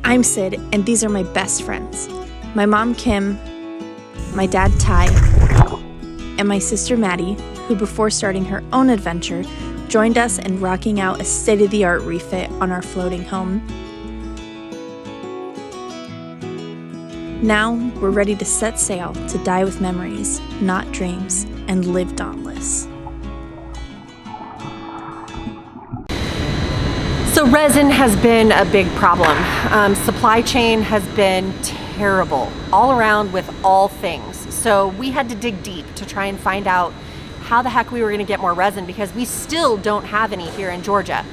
I'm Sid, and these are my best friends. My mom, Kim, my dad, Ty, and my sister, Maddie, who before starting her own adventure, joined us in rocking out a state-of-the-art refit on our floating home. Now, we're ready to set sail to die with memories, not dreams, and live Dauntless. So resin has been a big problem. Supply chain has been terrible all around with all things. So we had to dig deep to try and find out how the heck we were gonna get more resin because we still don't have any here in Georgia.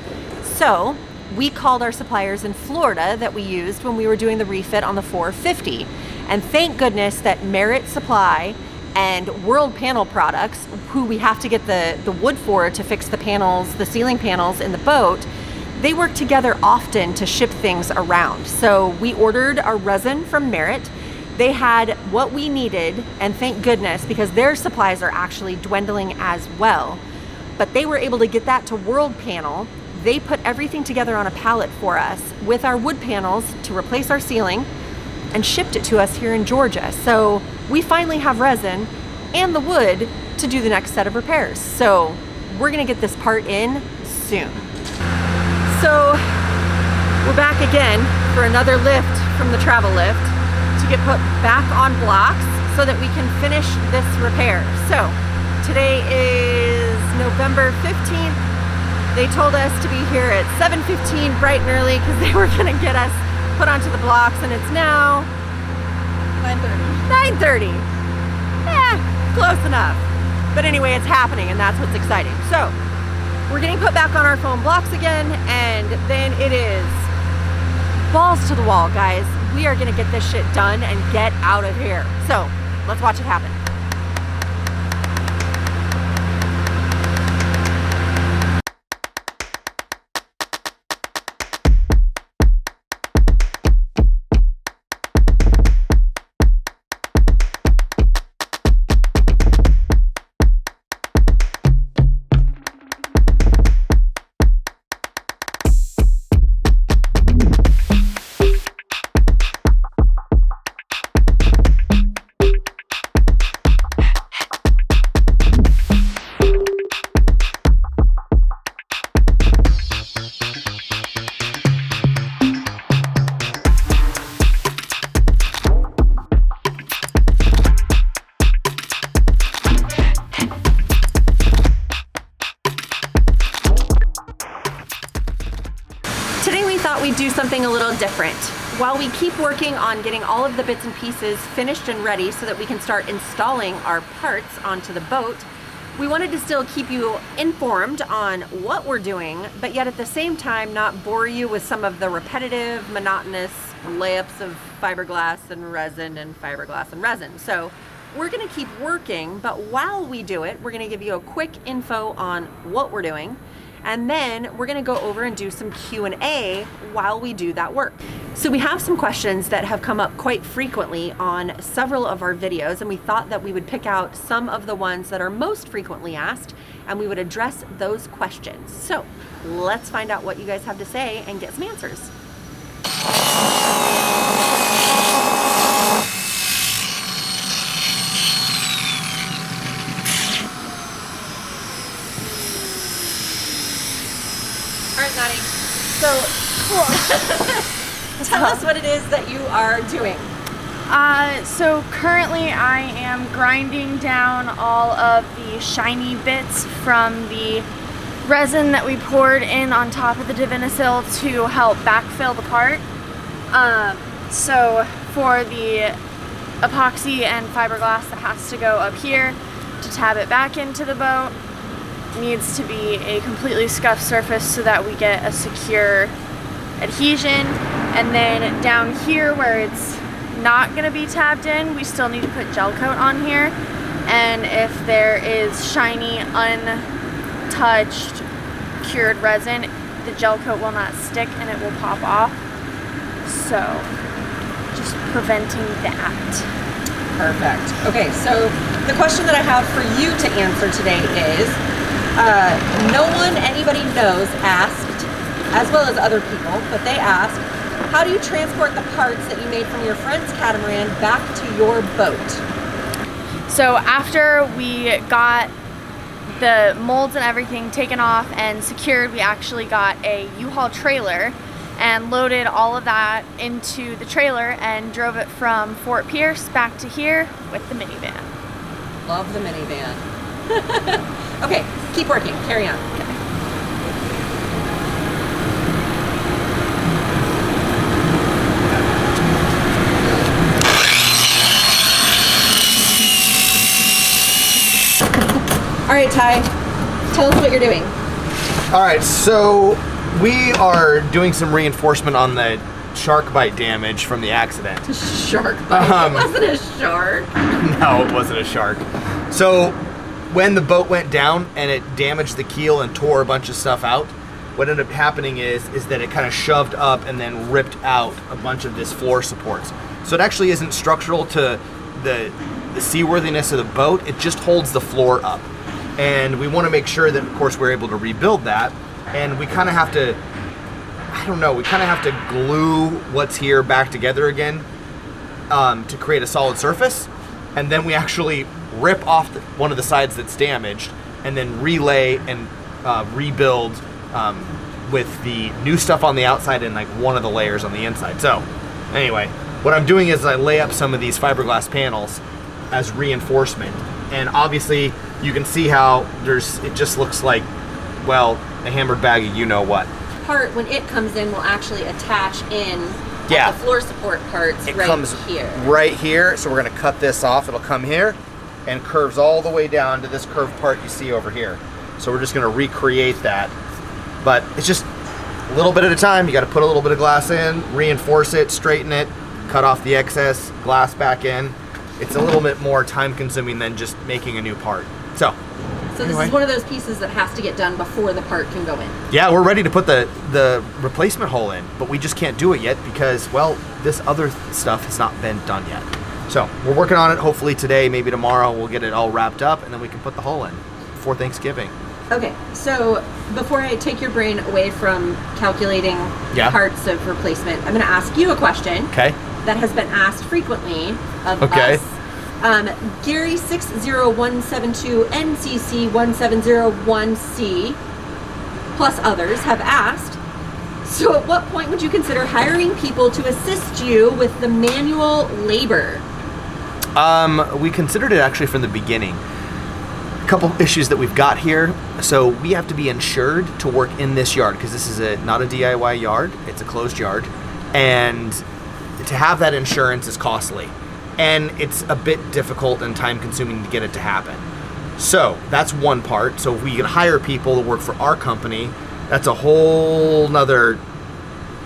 So we called our suppliers in Florida that we used when we were doing the refit on the 450. And thank goodness that Merit Supply and World Panel Products, who we have to get the wood for to fix the panels, the ceiling panels in the boat, they work together often to ship things around. So we ordered our resin from Merit. They had what we needed, and thank goodness, because their supplies are actually dwindling as well. But they were able to get that to World Panel. They put everything together on a pallet for us with our wood panels to replace our ceiling and shipped it to us here in Georgia. So we finally have resin and the wood to do the next set of repairs. So we're gonna get this part in soon. So we're back again for another lift from the travel lift to get put back on blocks so that we can finish this repair. So today is November 15th. They told us to be here at 7:15 bright and early because they were gonna get us put onto the blocks, and it's now 9:30. Close enough. But anyway, it's happening and that's what's exciting. So we're getting put back on our foam blocks again, and then it is balls to the wall, guys. We are gonna get this shit done and get out of here. So let's watch it happen. We'd do something a little different. While we keep working on getting all of the bits and pieces finished and ready so that we can start installing our parts onto the boat, we wanted to still keep you informed on what we're doing, but yet at the same time not bore you with some of the repetitive, monotonous layups of fiberglass and resin and fiberglass and resin. So we're gonna keep working, but while we do it, we're gonna give you a quick info on what we're doing, and then we're gonna go over and do some Q&A while we do that work. So we have some questions that have come up quite frequently on several of our videos, and we thought that we would pick out some of the ones that are most frequently asked, and we would address those questions. So let's find out what you guys have to say and get some answers. So, tell us what it is that you are doing. So currently I am grinding down all of the shiny bits from the resin that we poured in on top of the Divinasil to help backfill the part. So for the epoxy and fiberglass that has to go up here to tab it back into the boat, needs to be a completely scuffed surface so that we get a secure adhesion. And then down here where it's not going to be tabbed in, we still need to put gel coat on here, and if there is shiny untouched cured resin, the gel coat will not stick and it will pop off, so just preventing that. Perfect. Okay, so the question that I have for you to answer today is no one anybody knows asked, as well as other people, but they asked, how do you transport the parts that you made from your friend's catamaran back to your boat? So after we got the molds and everything taken off and secured, we actually got a U-Haul trailer and loaded all of that into the trailer and drove it from Fort Pierce back to here with the minivan. Love the minivan. Okay, keep working, carry on. Okay. All right, Ty, tell us what you're doing. All right, so we are doing some reinforcement on the shark bite damage from the accident. Shark bite? It wasn't a shark. No, it wasn't a shark. So when the boat went down and it damaged the keel and tore a bunch of stuff out, what ended up happening is that it kind of shoved up and then ripped out a bunch of this floor supports. So it actually isn't structural to the seaworthiness of the boat, it just holds the floor up. And we want to make sure that, of course, we're able to rebuild that. And we kind of have to, I don't know, we kind of have to glue what's here back together again to create a solid surface. And then we actually rip off one of the sides that's damaged and then relay and rebuild with the new stuff on the outside and like one of the layers on the inside. So anyway, what I'm doing is I lay up some of these fiberglass panels as reinforcement. And obviously you can see how it just looks like, well, a hammered bag of you-know-what. Part, when it comes in, will actually attach in Yeah. the floor support parts It right comes here. right here, so we're gonna cut this off. It'll come here and curves all the way down to this curved part you see over here. So we're just gonna recreate that. But it's just a little bit at a time. You gotta put a little bit of glass in, reinforce it, straighten it, cut off the excess glass back in. It's a little bit more time consuming than just making a new part. So this is one of those pieces that has to get done before the part can go in. yeah, we're ready to put the replacement hole in, but we just can't do it yet because, well, this other stuff has not been done yet. So we're working on it. Hopefully today, maybe tomorrow, we'll get it all wrapped up and then we can put the hole in before Thanksgiving. Okay, so before I take your brain away from calculating parts of replacement, I'm going to ask you a question. Okay. That has been asked frequently of Okay. us. Gary 60172 NCC 1701C plus others have asked, so at what point would you consider hiring people to assist you with the manual labor? We considered it actually from the beginning. A couple issues that we've got here. So we have to be insured to work in this yard because this is not a DIY yard, it's a closed yard. And to have that insurance is costly. And it's a bit difficult and time consuming to get it to happen. So that's one part. So if we can hire people to work for our company, that's a whole nother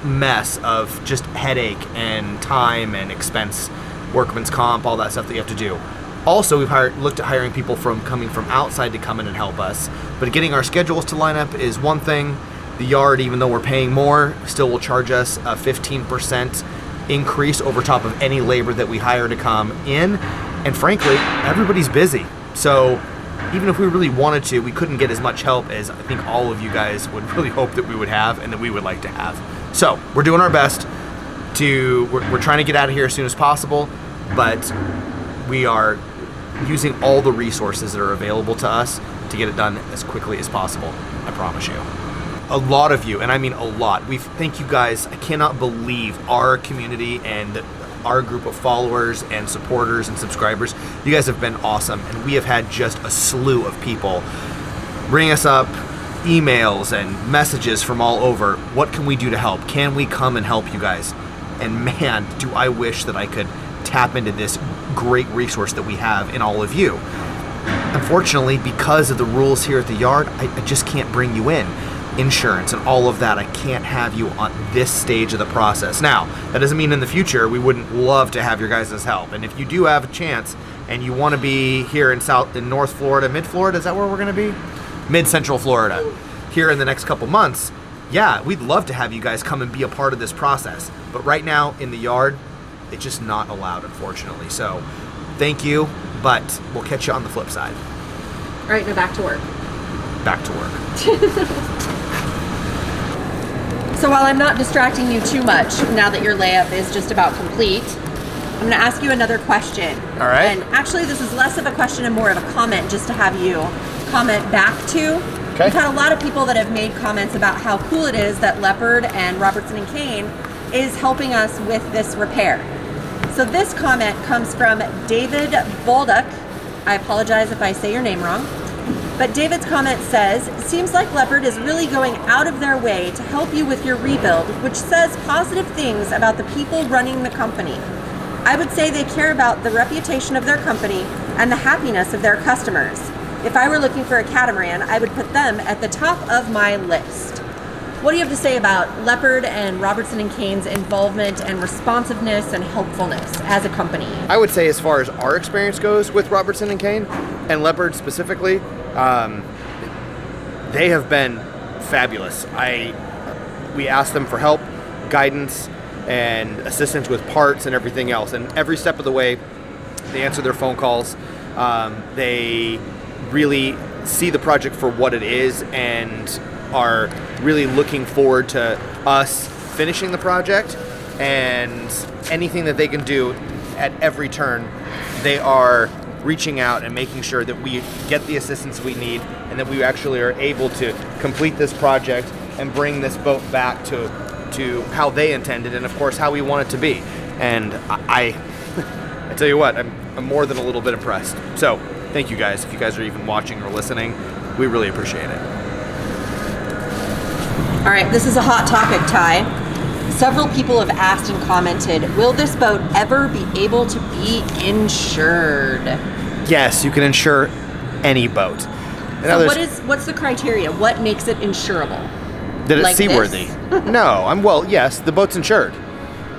mess of just headache and time and expense, workman's comp, all that stuff that you have to do. Also, we've looked at hiring people coming from outside to come in and help us. But getting our schedules to line up is one thing. The yard, even though we're paying more, still will charge us a 15% increase over top of any labor that we hire to come in. And frankly, everybody's busy. So even if we really wanted to, we couldn't get as much help as I think all of you guys would really hope that we would have and that we would like to have. So we're doing our best we're trying to get out of here as soon as possible, but we are using all the resources that are available to us to get it done as quickly as possible. I promise you. A lot of you, and I mean a lot, thank you guys. I cannot believe our community and our group of followers and supporters and subscribers. You guys have been awesome, and we have had just a slew of people ring us up, emails and messages from all over. What can we do to help? Can we come and help you guys? And man, do I wish that I could tap into this great resource that we have in all of you. Unfortunately, because of the rules here at the yard, I just can't bring you in. Insurance and all of that, I can't have you on this stage of the process. Now, that doesn't mean in the future we wouldn't love to have your guys' help. And if you do have a chance and you want to be here in North Florida, Mid Florida, is that where we're going to be? Mid Central Florida, here in the next couple months, yeah, we'd love to have you guys come and be a part of this process. But right now in the yard, it's just not allowed, unfortunately. So thank you, but we'll catch you on the flip side. All right, now back to work. Back to work. So while I'm not distracting you too much, now that your layup is just about complete, I'm going to ask you another question. All right. And actually, this is less of a question and more of a comment, just to have you comment back to. Okay. We've had a lot of people that have made comments about how cool it is that Leopard and Robertson and Kane is helping us with this repair. So this comment comes from David Baldock. I apologize if I say your name wrong. But David's comment says, seems like Leopard is really going out of their way to help you with your rebuild, which says positive things about the people running the company. I would say they care about the reputation of their company and the happiness of their customers. If I were looking for a catamaran, I would put them at the top of my list. What do you have to say about Leopard and Robertson and Kane's involvement and responsiveness and helpfulness as a company? I would say as far as our experience goes with Robertson and Kane, and Leopard specifically, they have been fabulous. We asked them for help, guidance, and assistance with parts and everything else. And every step of the way, they answer their phone calls. They really see the project for what it is and are really looking forward to us finishing the project, and anything that they can do at every turn, they are reaching out and making sure that we get the assistance we need and that we actually are able to complete this project and bring this boat back to how they intended and of course how we want it to be. And I tell you what, I'm more than a little bit impressed. So thank you guys. If you guys are even watching or listening, we really appreciate it. All right, this is a hot topic, Ty. Several people have asked and commented, will this boat ever be able to be insured? Yes, you can insure any boat. So what's the criteria? What makes it insurable? That it's Like seaworthy. No, yes, the boat's insured.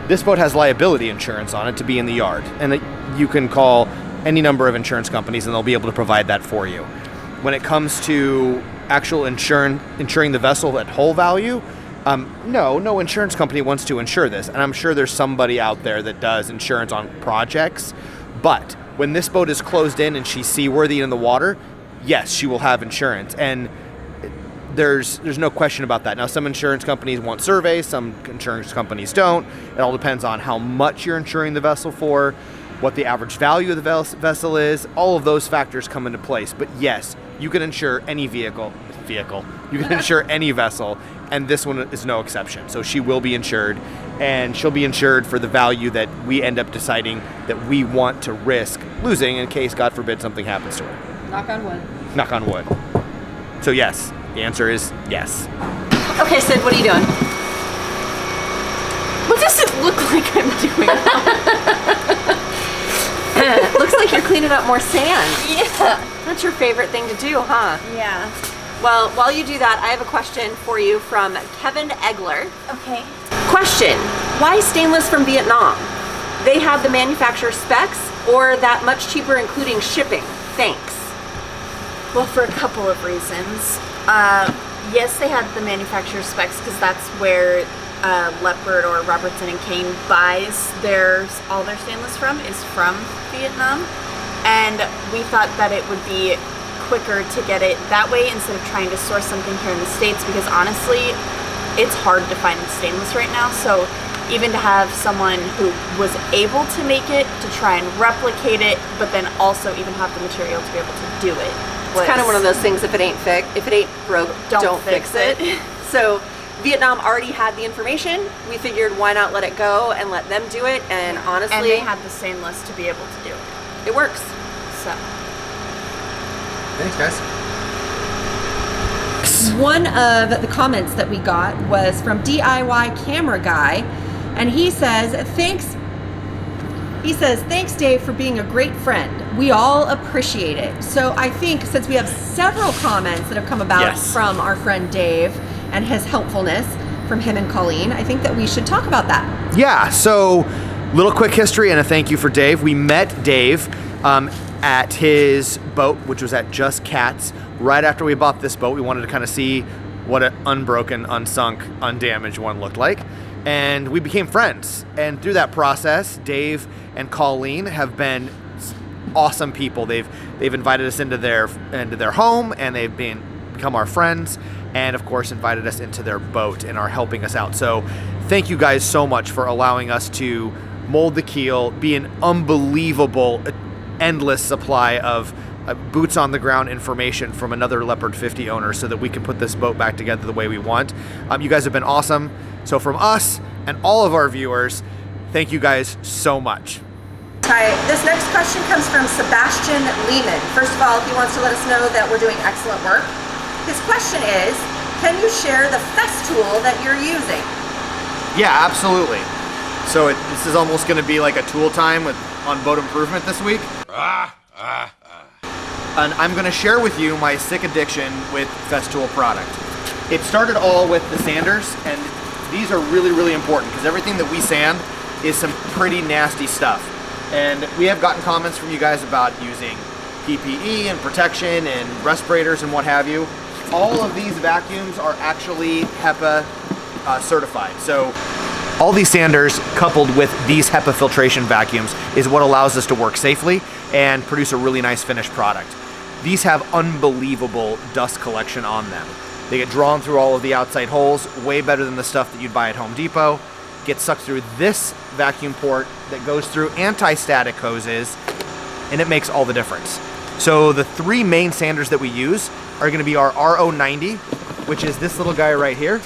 This boat has liability insurance on it to be in the yard, and you can call any number of insurance companies and they'll be able to provide that for you. When it comes to actual insuring the vessel at whole value, no insurance company wants to insure this, and I'm sure there's somebody out there that does insurance on projects, but when this boat is closed in and she's seaworthy in the water, yes, she will have insurance, and there's no question about that. Now, some insurance companies want surveys, some insurance companies don't. It all depends on how much you're insuring the vessel for, what the average value of the vessel is. All of those factors come into place, but yes, you can insure any vehicle. You can insure any vessel, and this one is no exception. So she will be insured, and she'll be insured for the value that we end up deciding that we want to risk losing in case, God forbid, something happens to her. Knock on wood. Knock on wood. So yes, the answer is yes. Okay, Sid, what are you doing? What does it look like I'm doing? Looks like you're cleaning up more sand. Yeah. That's your favorite thing to do, huh? Yeah. Well, while you do that, I have a question for you from Kevin Egler. Okay. Question, why stainless from Vietnam? They have the manufacturer specs or that much cheaper including shipping? Thanks. Well, for a couple of reasons. Yes, they had the manufacturer specs because that's where Leopard or Robertson and Kane buys all their stainless is from Vietnam, and we thought that it would be quicker to get it that way instead of trying to source something here in the States, because honestly it's hard to find stainless right now. So even to have someone who was able to make it, to try and replicate it, but then also even have the material to be able to do it, It's kind of one of those things, if it ain't broke, don't fix it. So Vietnam already had the information. We figured why not let it go and let them do it, and honestly... And they had the stainless to be able to do it. It works. So... Thanks, guys. One of the comments that we got was from DIY Camera Guy, and he says, thanks Dave for being a great friend. We all appreciate it. So I think since we have several comments that have come about from our friend Dave and his helpfulness from him and Colleen, I think that we should talk about that. Yeah, so little quick history and a thank you for Dave. We met Dave at his boat, which was at Just Cats. Right after we bought this boat, we wanted to kind of see what an unbroken, unsunk, undamaged one looked like. And we became friends. And through that process, Dave and Colleen have been awesome people. They've invited us into their home, and they've become our friends. and of course invited us into their boat and are helping us out. So thank you guys so much for allowing us to mold the keel, be an unbelievable, endless supply of boots on the ground information from another Leopard 50 owner so that we can put this boat back together the way we want. You guys have been awesome. So from us and all of our viewers, thank you guys so much. Hi, this next question comes from Sebastian Lehman. First of all, he wants to let us know that we're doing excellent work. His question is, can you share the fest tool that you're using? Yeah, absolutely. So this is almost going to be like a tool time on boat improvement this week. And I'm going to share with you my sick addiction with Festool product. It started all with the sanders, and these are really, really important because everything that we sand is some pretty nasty stuff. And we have gotten comments from you guys about using PPE and protection and respirators and what have you. All of these vacuums are actually HEPA certified. So all these sanders coupled with these HEPA filtration vacuums is what allows us to work safely and produce a really nice finished product. These have unbelievable dust collection on them. They get drawn through all of the outside holes, way better than the stuff that you'd buy at Home Depot. Get sucked through this vacuum port that goes through anti-static hoses, and it makes all the difference. So the three main sanders that we use are going to be our RO90, which is this little guy right here,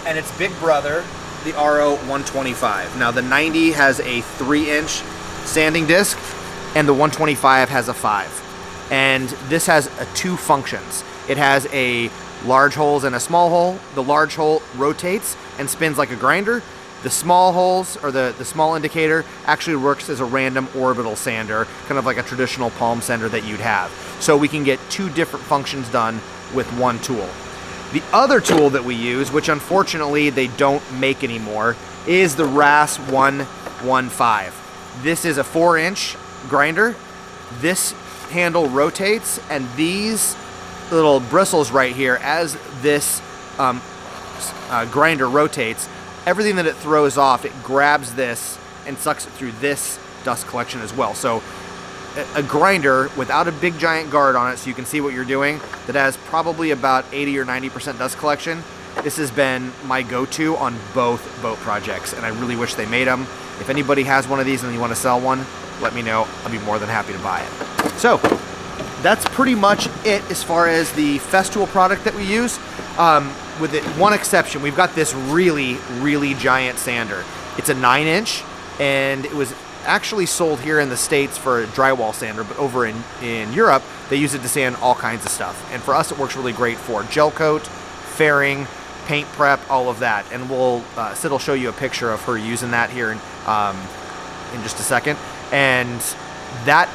and its big brother, the RO125. Now the 90 has a 3-inch sanding disc, and the 125 has a 5. And this has two functions. It has a large holes and a small hole. The large hole rotates and spins like a grinder. The small holes, or the small indicator, actually works as a random orbital sander, kind of like a traditional palm sander that you'd have. So we can get two different functions done with one tool. The other tool that we use, which unfortunately they don't make anymore, is the RAS 115. This is a 4-inch grinder. This handle rotates, and these little bristles right here, as this grinder rotates, everything that it throws off, it grabs this and sucks it through this dust collection as well. So a grinder without a big giant guard on it so you can see what you're doing, that has probably about 80 or 90% dust collection, this has been my go-to on both boat projects, and I really wish they made them. If anybody has one of these and you want to sell one, let me know. I'll be more than happy to buy it. So that's pretty much it as far as the Festool product that we use. With it, one exception, we've got this really, really giant sander. It's a 9-inch, and it was actually sold here in the States for a drywall sander, but over in Europe, they use it to sand all kinds of stuff. And for us, it works really great for gel coat, fairing, paint prep, all of that. And Sid will show you a picture of her using that here in just a second. And that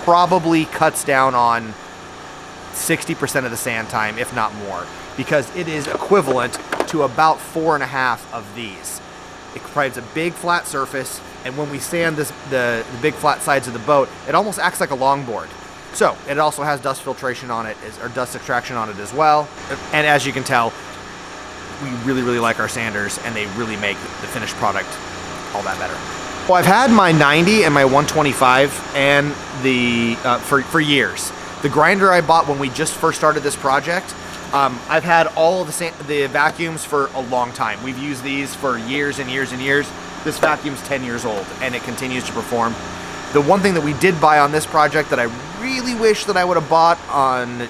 probably cuts down on 60% of the sand time, if not more, because it is equivalent to about 4.5 of these. It provides a big flat surface, and when we sand the big flat sides of the boat, it almost acts like a longboard. So it also has dust filtration on it, or dust extraction on it as well. And as you can tell, we really, really like our sanders, and they really make the finished product all that better. Well, I've had my 90 and my 125 and for years. The grinder I bought when we just first started this project, I've had all of the vacuums for a long time. We've used these for years and years and years. This vacuum's 10 years old, and it continues to perform. The one thing that we did buy on this project that I really wish that I would have bought on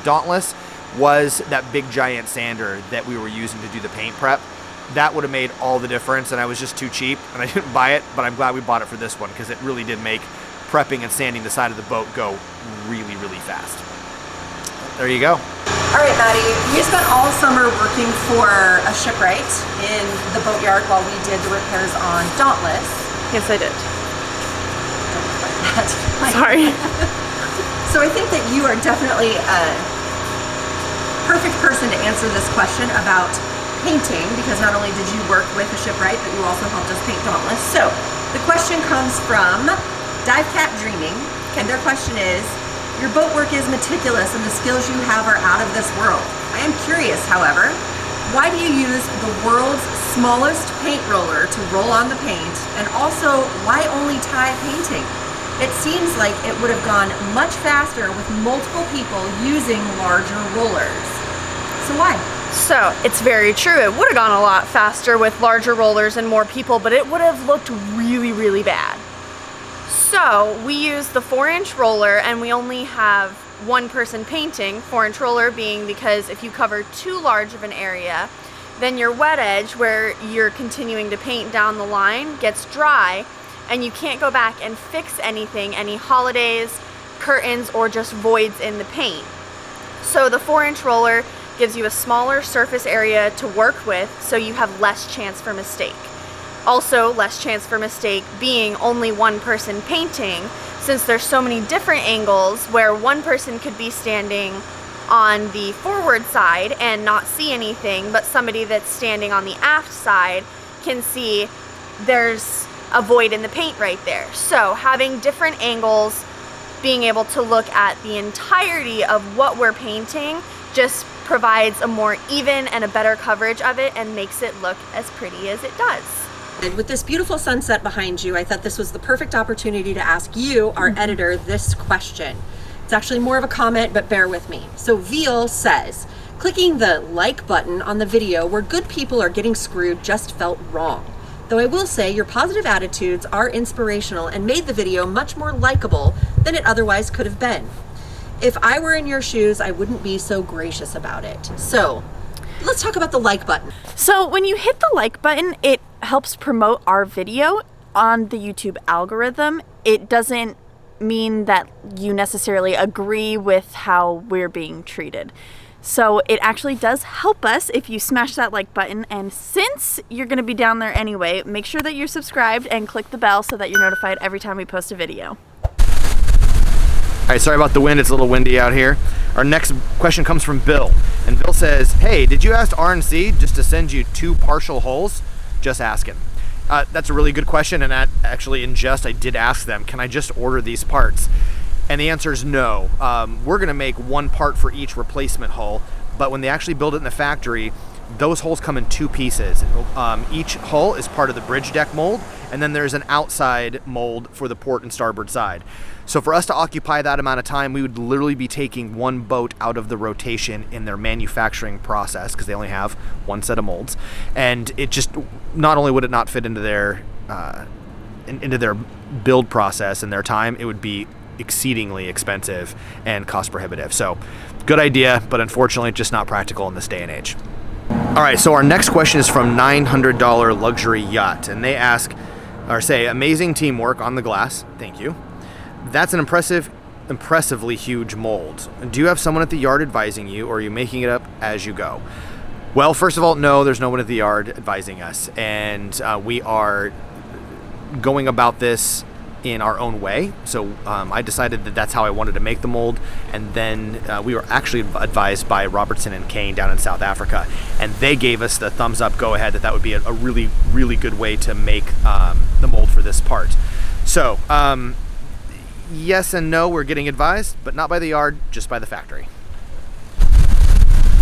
Dauntless was that big giant sander that we were using to do the paint prep. That would have made all the difference, and I was just too cheap, and I didn't buy it, but I'm glad we bought it for this one, because it really did make prepping and sanding the side of the boat go really, really fast. There you go. All right, Maddie, you spent all summer working for a shipwright in the boatyard while we did the repairs on Dauntless. Yes, I did. Don't look like that. Sorry. So I think that you are definitely a perfect person to answer this question about painting, because not only did you work with a shipwright, but you also helped us paint Dauntless. So the question comes from Dive Cat Dreaming, and their question is, your boat work is meticulous and the skills you have are out of this world. I am curious, however, why do you use the world's smallest paint roller to roll on the paint, and also why only tie painting? It seems like it would have gone much faster with multiple people using larger rollers. So why? So it's very true. It would have gone a lot faster with larger rollers and more people, but it would have looked really, really bad. So we use the 4-inch roller, and we only have one person painting, 4-inch roller being because if you cover too large of an area, then your wet edge where you're continuing to paint down the line gets dry, and you can't go back and fix anything, any holidays, curtains, or just voids in the paint. So the 4-inch roller gives you a smaller surface area to work with, so you have less chance for mistake. Also, less chance for mistake being only one person painting, since there's so many different angles where one person could be standing on the forward side and not see anything, but somebody that's standing on the aft side can see there's a void in the paint right there. So having different angles, being able to look at the entirety of what we're painting just provides a more even and a better coverage of it and makes it look as pretty as it does. And with this beautiful sunset behind you, I thought this was the perfect opportunity to ask you, our editor, this question. It's actually more of a comment, but bear with me. So Veal says, clicking the like button on the video where good people are getting screwed just felt wrong. Though I will say your positive attitudes are inspirational and made the video much more likable than it otherwise could have been. If I were in your shoes, I wouldn't be so gracious about it. So let's talk about the like button. So when you hit the like button, it helps promote our video on the YouTube algorithm. It doesn't mean that you necessarily agree with how we're being treated. So it actually does help us if you smash that like button, and since you're going to be down there anyway, make sure that you're subscribed and click the bell so that you're notified every time we post a video. All right, sorry about the wind, it's a little windy out here. Our next question comes from Bill, and Bill says, hey, did you ask RNC just to send you 2 partial holes? Just asking. That's a really good question, and actually in jest, I did ask them, can I just order these parts? And the answer is no. We're gonna make 1 part for each replacement hull, but when they actually build it in the factory, those holes come in 2 pieces. Each hull is part of the bridge deck mold, and then there's an outside mold for the port and starboard side. So for us to occupy that amount of time, we would literally be taking 1 boat out of the rotation in their manufacturing process, because they only have 1 set of molds. And it just, not only would it not fit into their build process and their time, it would be exceedingly expensive and cost prohibitive. So good idea, but unfortunately just not practical in this day and age. All right, so our next question is from $900 Luxury Yacht, and they ask, or say, amazing teamwork on the glass, thank you. That's an impressively huge mold. Do you have someone at the yard advising you, or are you making it up as you go? Well, first of all, no, there's no one at the yard advising us, and we are going about this in our own way. So I decided that that's how I wanted to make the mold, and then we were actually advised by Robertson and Kane down in South Africa, and they gave us the thumbs up go ahead that would be a really, really good way to make the mold for this part. So yes and no, we're getting advised, but not by the yard, just by the factory.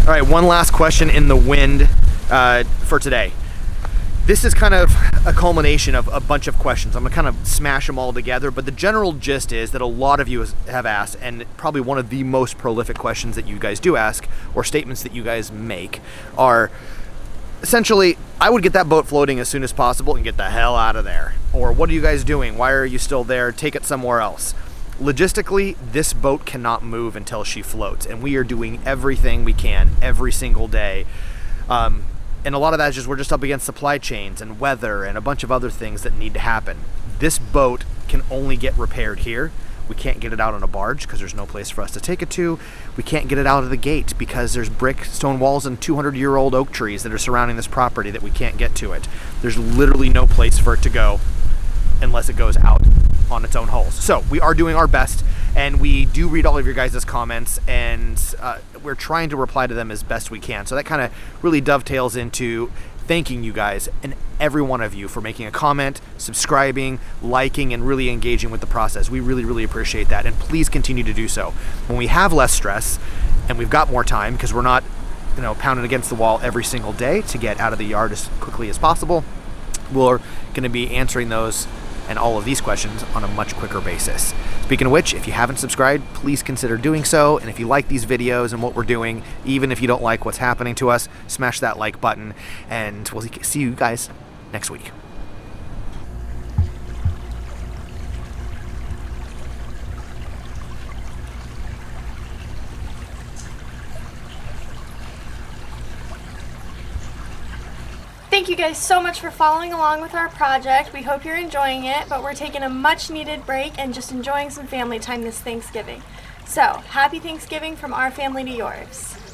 All right, one last question in the wind for today. This is kind of a culmination of a bunch of questions. I'm gonna kind of smash them all together, but the general gist is that a lot of you have asked, and probably one of the most prolific questions that you guys do ask, or statements that you guys make, are essentially, I would get that boat floating as soon as possible and get the hell out of there. Or what are you guys doing? Why are you still there? Take it somewhere else. Logistically, this boat cannot move until she floats, and we are doing everything we can every single day. And a lot of that is just, we're just up against supply chains and weather and a bunch of other things that need to happen. This boat can only get repaired here. We can't get it out on a barge because there's no place for us to take it to. We can't get it out of the gate because there's brick, stone walls, and 200-year-old oak trees that are surrounding this property that we can't get to it. There's literally no place for it to go unless it goes out on its own holes. So we are doing our best, and we do read all of your guys' comments, and we're trying to reply to them as best we can. So that kind of really dovetails into thanking you guys and every one of you for making a comment, subscribing, liking, and really engaging with the process. We really, really appreciate that, and please continue to do so. When we have less stress and we've got more time, because we're not, pounding against the wall every single day to get out of the yard as quickly as possible, we're going to be answering those and all of these questions on a much quicker basis. Speaking of which, if you haven't subscribed, please consider doing so. And if you like these videos and what we're doing, even if you don't like what's happening to us, smash that like button, and we'll see you guys next week. Thank you guys so much for following along with our project. We hope you're enjoying it, but we're taking a much needed break and just enjoying some family time this Thanksgiving. So, happy Thanksgiving from our family to yours.